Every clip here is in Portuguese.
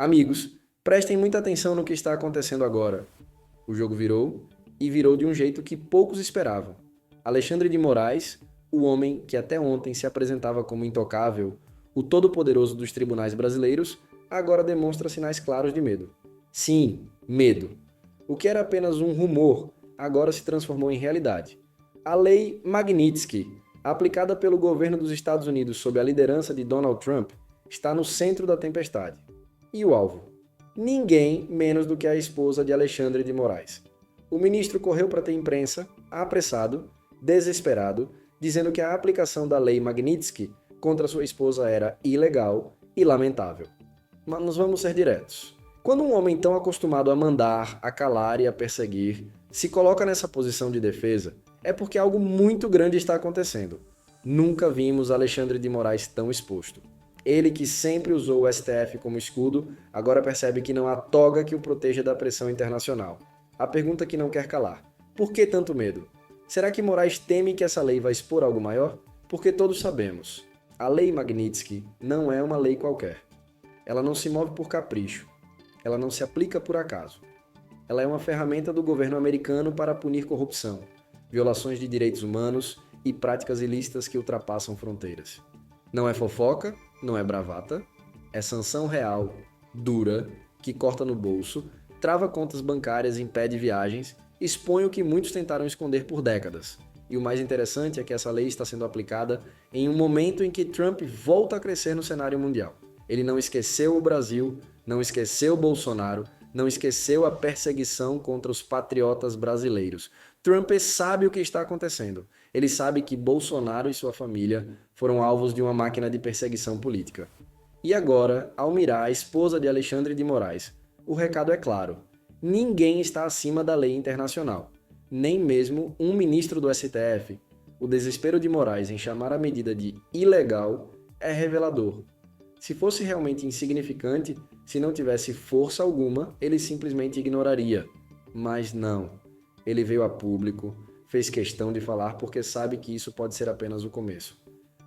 Amigos, prestem muita atenção no que está acontecendo agora. O jogo virou, e virou de um jeito que poucos esperavam. Alexandre de Moraes, o homem que até ontem se apresentava como intocável, o todo-poderoso dos tribunais brasileiros, agora demonstra sinais claros de medo. Sim, medo. O que era apenas um rumor, agora se transformou em realidade. A Lei Magnitsky, aplicada pelo governo dos Estados Unidos sob a liderança de Donald Trump, está no centro da tempestade. E o alvo? Ninguém menos do que a esposa de Alexandre de Moraes. O ministro correu para ter imprensa, apressado, desesperado, dizendo que a aplicação da Lei Magnitsky contra sua esposa era ilegal e lamentável. Mas vamos ser diretos. Quando um homem tão acostumado a mandar, a calar e a perseguir se coloca nessa posição de defesa, é porque algo muito grande está acontecendo. Nunca vimos Alexandre de Moraes tão exposto. Ele que sempre usou o STF como escudo, agora percebe que não há toga que o proteja da pressão internacional. A pergunta que não quer calar: por que tanto medo? Será que Moraes teme que essa lei vai expor algo maior? Porque todos sabemos, a Lei Magnitsky não é uma lei qualquer. Ela não se move por capricho. Ela não se aplica por acaso. Ela é uma ferramenta do governo americano para punir corrupção, violações de direitos humanos e práticas ilícitas que ultrapassam fronteiras. Não é fofoca, não é bravata, é sanção real, dura, que corta no bolso, trava contas bancárias, impede viagens, expõe o que muitos tentaram esconder por décadas. E o mais interessante é que essa lei está sendo aplicada em um momento em que Trump volta a crescer no cenário mundial. Ele não esqueceu o Brasil, não esqueceu Bolsonaro, não esqueceu a perseguição contra os patriotas brasileiros. Trump sabe o que está acontecendo. Ele sabe que Bolsonaro e sua família foram alvos de uma máquina de perseguição política. E agora, ao mirar a esposa de Alexandre de Moraes, o recado é claro: ninguém está acima da lei internacional, nem mesmo um ministro do STF. O desespero de Moraes em chamar a medida de ilegal é revelador. Se fosse realmente insignificante, se não tivesse força alguma, ele simplesmente ignoraria. Mas não. Ele veio a público, fez questão de falar porque sabe que isso pode ser apenas o começo.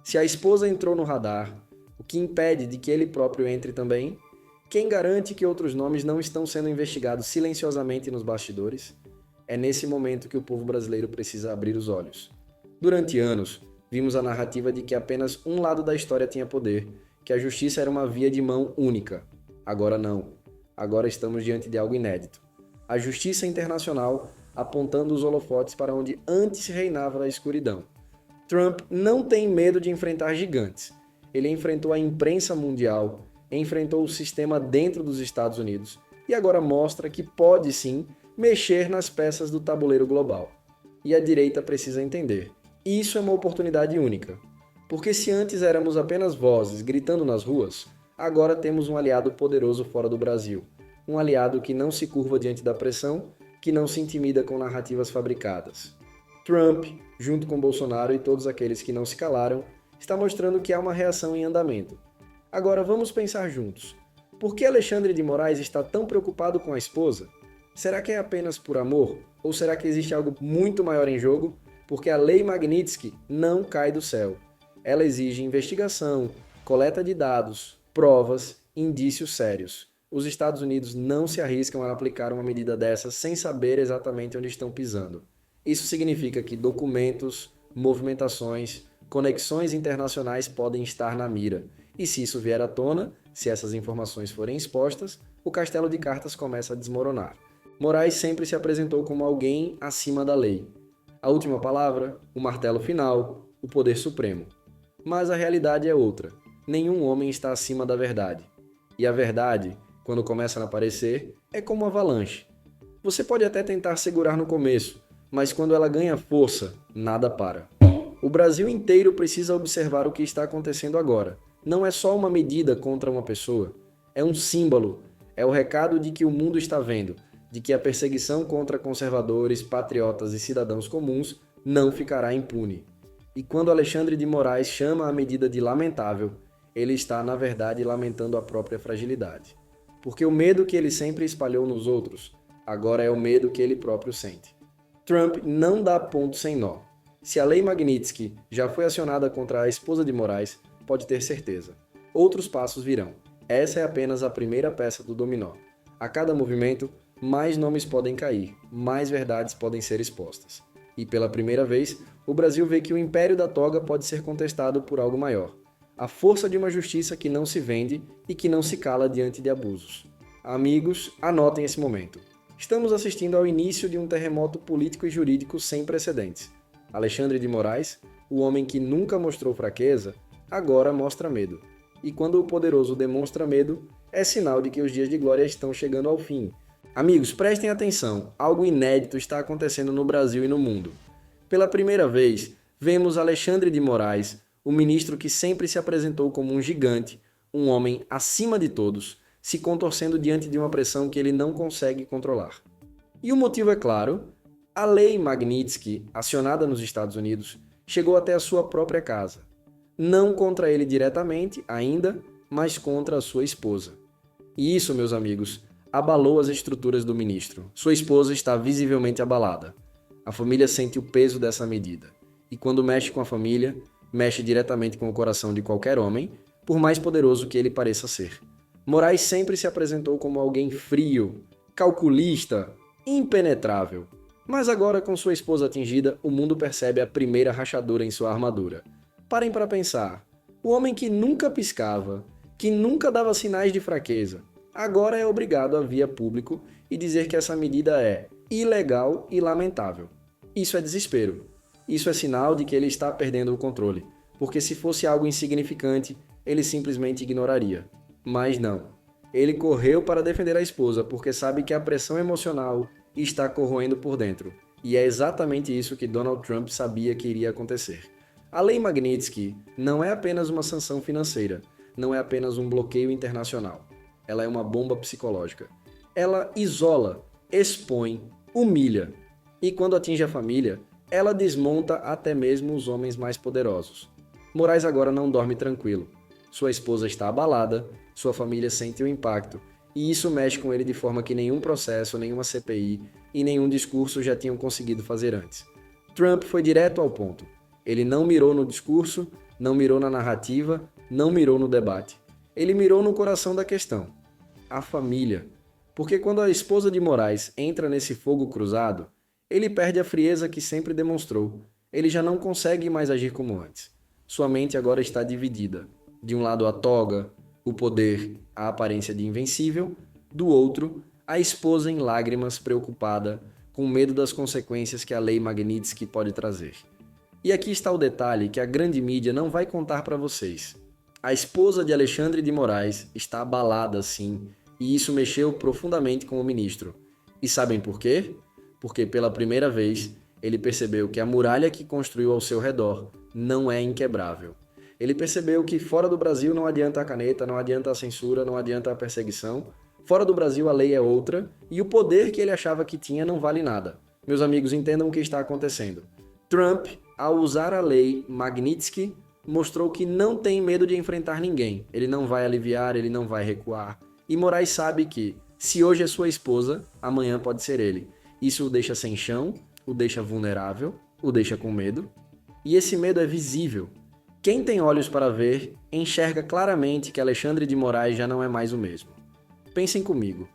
Se a esposa entrou no radar, o que impede de que ele próprio entre também? Quem garante que outros nomes não estão sendo investigados silenciosamente nos bastidores? É nesse momento que o povo brasileiro precisa abrir os olhos. Durante anos, vimos a narrativa de que apenas um lado da história tinha poder, que a justiça era uma via de mão única. Agora não. Agora estamos diante de algo inédito. A justiça internacional apontando os holofotes para onde antes reinava a escuridão. Trump não tem medo de enfrentar gigantes. Ele enfrentou a imprensa mundial, enfrentou o sistema dentro dos Estados Unidos e agora mostra que pode sim mexer nas peças do tabuleiro global. E a direita precisa entender. Isso é uma oportunidade única. Porque se antes éramos apenas vozes gritando nas ruas, agora temos um aliado poderoso fora do Brasil. Um aliado que não se curva diante da pressão, que não se intimida com narrativas fabricadas. Trump, junto com Bolsonaro e todos aqueles que não se calaram, está mostrando que há uma reação em andamento. Agora vamos pensar juntos. Por que Alexandre de Moraes está tão preocupado com a esposa? Será que é apenas por amor? Ou será que existe algo muito maior em jogo? Porque a Lei Magnitsky não cai do céu. Ela exige investigação, coleta de dados, provas, indícios sérios. Os Estados Unidos não se arriscam a aplicar uma medida dessa sem saber exatamente onde estão pisando. Isso significa que documentos, movimentações, conexões internacionais podem estar na mira. E se isso vier à tona, se essas informações forem expostas, o castelo de cartas começa a desmoronar. Moraes sempre se apresentou como alguém acima da lei. A última palavra, o martelo final, o poder supremo. Mas a realidade é outra. Nenhum homem está acima da verdade. E a verdade, quando começa a aparecer, é como uma avalanche. Você pode até tentar segurar no começo, mas quando ela ganha força, nada para. O Brasil inteiro precisa observar o que está acontecendo agora. Não é só uma medida contra uma pessoa. É um símbolo. É o recado de que o mundo está vendo, de que a perseguição contra conservadores, patriotas e cidadãos comuns não ficará impune. E quando Alexandre de Moraes chama a medida de lamentável, ele está, na verdade, lamentando a própria fragilidade. Porque o medo que ele sempre espalhou nos outros, agora é o medo que ele próprio sente. Trump não dá ponto sem nó. Se a Lei Magnitsky já foi acionada contra a esposa de Moraes, pode ter certeza. Outros passos virão. Essa é apenas a primeira peça do dominó. A cada movimento, mais nomes podem cair, mais verdades podem ser expostas. E pela primeira vez, o Brasil vê que o império da toga pode ser contestado por algo maior. A força de uma justiça que não se vende e que não se cala diante de abusos. Amigos, anotem esse momento. Estamos assistindo ao início de um terremoto político e jurídico sem precedentes. Alexandre de Moraes, o homem que nunca mostrou fraqueza, agora mostra medo. E quando o poderoso demonstra medo, é sinal de que os dias de glória estão chegando ao fim. Amigos, prestem atenção, algo inédito está acontecendo no Brasil e no mundo. Pela primeira vez, vemos Alexandre de Moraes, o ministro que sempre se apresentou como um gigante, um homem acima de todos, se contorcendo diante de uma pressão que ele não consegue controlar. E o motivo é claro, a lei Magnitsky, acionada nos Estados Unidos, chegou até a sua própria casa. Não contra ele diretamente, ainda, mas contra a sua esposa. E isso, meus amigos, abalou as estruturas do ministro. Sua esposa está visivelmente abalada. A família sente o peso dessa medida. E quando mexe com a família, mexe diretamente com o coração de qualquer homem, por mais poderoso que ele pareça ser. Moraes sempre se apresentou como alguém frio, calculista, impenetrável. Mas agora, com sua esposa atingida, o mundo percebe a primeira rachadura em sua armadura. Parem para pensar. O homem que nunca piscava, que nunca dava sinais de fraqueza, agora é obrigado a vir a público e dizer que essa medida é ilegal e lamentável. Isso é desespero. Isso é sinal de que ele está perdendo o controle, porque se fosse algo insignificante, ele simplesmente ignoraria. Mas não. Ele correu para defender a esposa, porque sabe que a pressão emocional está corroendo por dentro. E é exatamente isso que Donald Trump sabia que iria acontecer. A Lei Magnitsky não é apenas uma sanção financeira, não é apenas um bloqueio internacional. Ela é uma bomba psicológica. Ela isola, expõe, humilha. E quando atinge a família, ela desmonta até mesmo os homens mais poderosos. Moraes agora não dorme tranquilo. Sua esposa está abalada, sua família sente o impacto, e isso mexe com ele de forma que nenhum processo, nenhuma CPI e nenhum discurso já tinham conseguido fazer antes. Trump foi direto ao ponto. Ele não mirou no discurso, não mirou na narrativa, não mirou no debate. Ele mirou no coração da questão, a família. Porque quando a esposa de Moraes entra nesse fogo cruzado, ele perde a frieza que sempre demonstrou. Ele já não consegue mais agir como antes. Sua mente agora está dividida. De um lado a toga, o poder, a aparência de invencível. Do outro, a esposa em lágrimas, preocupada, com medo das consequências que a lei Magnitsky pode trazer. E aqui está o detalhe que a grande mídia não vai contar para vocês. A esposa de Alexandre de Moraes está abalada, sim, e isso mexeu profundamente com o ministro. E sabem por quê? Porque pela primeira vez ele percebeu que a muralha que construiu ao seu redor não é inquebrável. Ele percebeu que fora do Brasil não adianta a caneta, não adianta a censura, não adianta a perseguição. Fora do Brasil a lei é outra e o poder que ele achava que tinha não vale nada. Meus amigos, entendam o que está acontecendo. Trump, ao usar a lei Magnitsky, mostrou que não tem medo de enfrentar ninguém. Ele não vai aliviar, ele não vai recuar. E Moraes sabe que, se hoje é sua esposa, amanhã pode ser ele. Isso o deixa sem chão, o deixa vulnerável, o deixa com medo. E esse medo é visível. Quem tem olhos para ver, enxerga claramente que Alexandre de Moraes já não é mais o mesmo. Pensem comigo.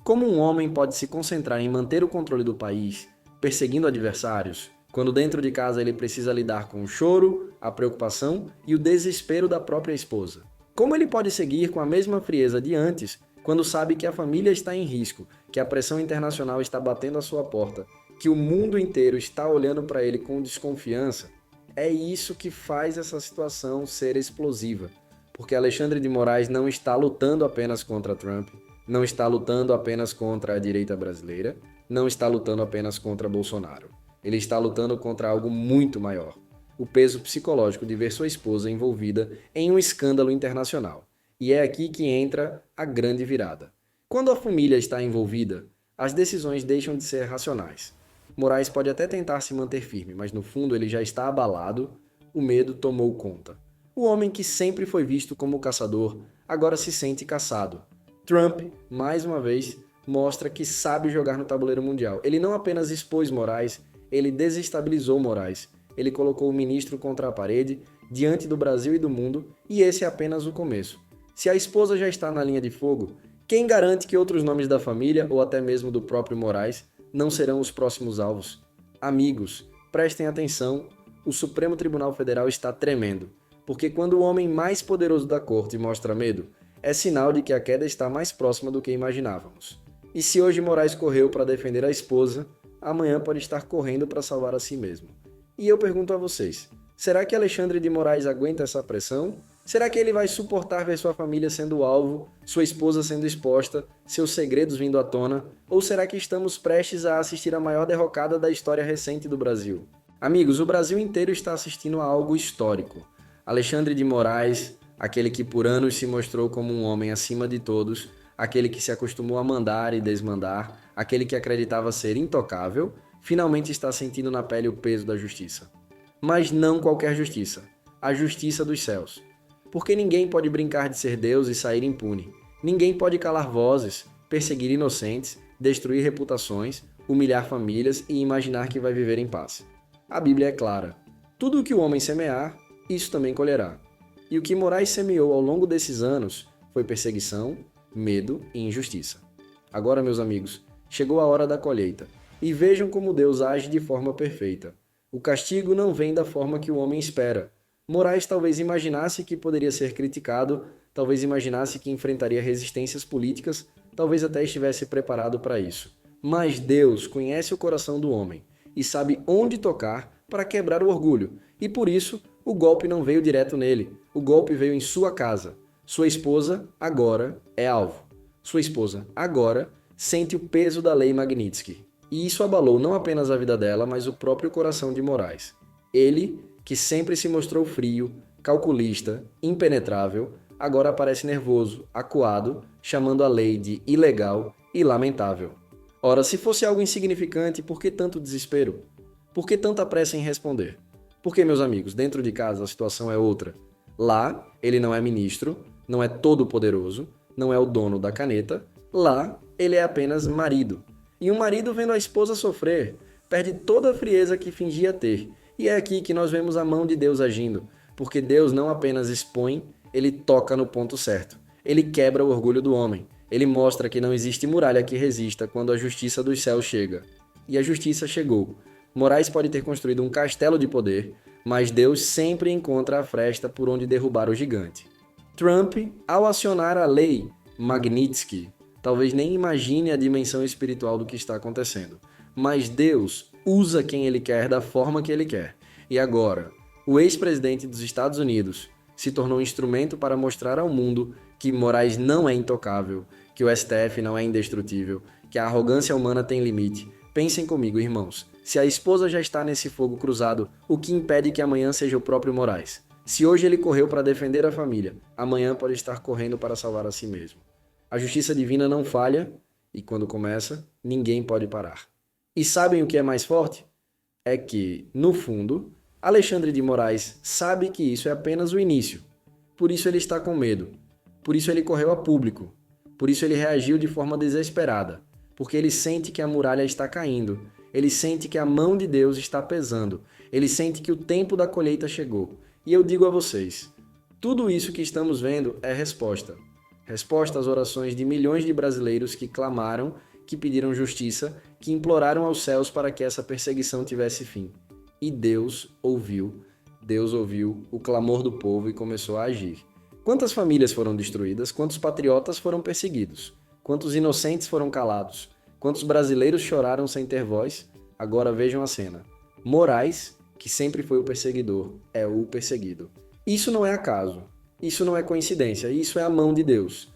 Como um homem pode se concentrar em manter o controle do país, perseguindo adversários, quando dentro de casa ele precisa lidar com o choro, a preocupação e o desespero da própria esposa? Como ele pode seguir com a mesma frieza de antes, quando sabe que a família está em risco, que a pressão internacional está batendo à sua porta, que o mundo inteiro está olhando para ele com desconfiança? É isso que faz essa situação ser explosiva, porque Alexandre de Moraes não está lutando apenas contra Trump, não está lutando apenas contra a direita brasileira, não está lutando apenas contra Bolsonaro. Ele está lutando contra algo muito maior, o peso psicológico de ver sua esposa envolvida em um escândalo internacional. E é aqui que entra a grande virada. Quando a família está envolvida, as decisões deixam de ser racionais. Moraes pode até tentar se manter firme, mas no fundo ele já está abalado, o medo tomou conta. O homem que sempre foi visto como caçador, agora se sente caçado. Trump, mais uma vez, mostra que sabe jogar no tabuleiro mundial. Ele não apenas expôs Moraes, ele desestabilizou Moraes. Ele colocou o ministro contra a parede, diante do Brasil e do mundo, e esse é apenas o começo. Se a esposa já está na linha de fogo, quem garante que outros nomes da família, ou até mesmo do próprio Moraes, não serão os próximos alvos? Amigos, prestem atenção, o Supremo Tribunal Federal está tremendo, porque quando o homem mais poderoso da corte mostra medo, é sinal de que a queda está mais próxima do que imaginávamos. E se hoje Moraes correu para defender a esposa, amanhã pode estar correndo para salvar a si mesmo. E eu pergunto a vocês, será que Alexandre de Moraes aguenta essa pressão? Será que ele vai suportar ver sua família sendo alvo, sua esposa sendo exposta, seus segredos vindo à tona? Ou será que estamos prestes a assistir a maior derrocada da história recente do Brasil? Amigos, o Brasil inteiro está assistindo a algo histórico. Alexandre de Moraes, aquele que por anos se mostrou como um homem acima de todos, aquele que se acostumou a mandar e desmandar, aquele que acreditava ser intocável, finalmente está sentindo na pele o peso da justiça. Mas não qualquer justiça, a justiça dos céus. Porque ninguém pode brincar de ser Deus e sair impune. Ninguém pode calar vozes, perseguir inocentes, destruir reputações, humilhar famílias e imaginar que vai viver em paz. A Bíblia é clara. Tudo o que o homem semear, isso também colherá. E o que Moraes semeou ao longo desses anos foi perseguição, medo e injustiça. Agora, meus amigos, chegou a hora da colheita. E vejam como Deus age de forma perfeita. O castigo não vem da forma que o homem espera. Moraes talvez imaginasse que poderia ser criticado, talvez imaginasse que enfrentaria resistências políticas, talvez até estivesse preparado para isso. Mas Deus conhece o coração do homem e sabe onde tocar para quebrar o orgulho. E por isso, o golpe não veio direto nele. O golpe veio em sua casa. Sua esposa, agora, é alvo. Sua esposa, agora, sente o peso da lei Magnitsky. E isso abalou não apenas a vida dela, mas o próprio coração de Moraes. Ele, que sempre se mostrou frio, calculista, impenetrável, agora parece nervoso, acuado, chamando a lei de ilegal e lamentável. Ora, se fosse algo insignificante, por que tanto desespero? Por que tanta pressa em responder? Porque, meus amigos, dentro de casa a situação é outra. Lá, ele não é ministro, não é todo-poderoso, não é o dono da caneta. Lá, ele é apenas marido. E um marido vendo a esposa sofrer, perde toda a frieza que fingia ter. E é aqui que nós vemos a mão de Deus agindo, porque Deus não apenas expõe, ele toca no ponto certo. Ele quebra o orgulho do homem. Ele mostra que não existe muralha que resista quando a justiça dos céus chega. E a justiça chegou. Moraes pode ter construído um castelo de poder, mas Deus sempre encontra a fresta por onde derrubar o gigante. Trump, ao acionar a lei Magnitsky, talvez nem imagine a dimensão espiritual do que está acontecendo. Mas Deus usa quem ele quer da forma que ele quer. E agora, o ex-presidente dos Estados Unidos se tornou um instrumento para mostrar ao mundo que Moraes não é intocável, que o STF não é indestrutível, que a arrogância humana tem limite. Pensem comigo, irmãos. Se a esposa já está nesse fogo cruzado, o que impede que amanhã seja o próprio Moraes? Se hoje ele correu para defender a família, amanhã pode estar correndo para salvar a si mesmo. A justiça divina não falha e, quando começa, ninguém pode parar. E sabem o que é mais forte? É que, no fundo, Alexandre de Moraes sabe que isso é apenas o início. Por isso ele está com medo. Por isso ele correu a público. Por isso ele reagiu de forma desesperada. Porque ele sente que a muralha está caindo. Ele sente que a mão de Deus está pesando. Ele sente que o tempo da colheita chegou. E eu digo a vocês, tudo isso que estamos vendo é resposta. Resposta às orações de milhões de brasileiros que clamaram, que pediram justiça, que imploraram aos céus para que essa perseguição tivesse fim. E Deus ouviu o clamor do povo e começou a agir. Quantas famílias foram destruídas? Quantos patriotas foram perseguidos? Quantos inocentes foram calados? Quantos brasileiros choraram sem ter voz? Agora vejam a cena. Moraes, que sempre foi o perseguidor, é o perseguido. Isso não é acaso. Isso não é coincidência. Isso é a mão de Deus.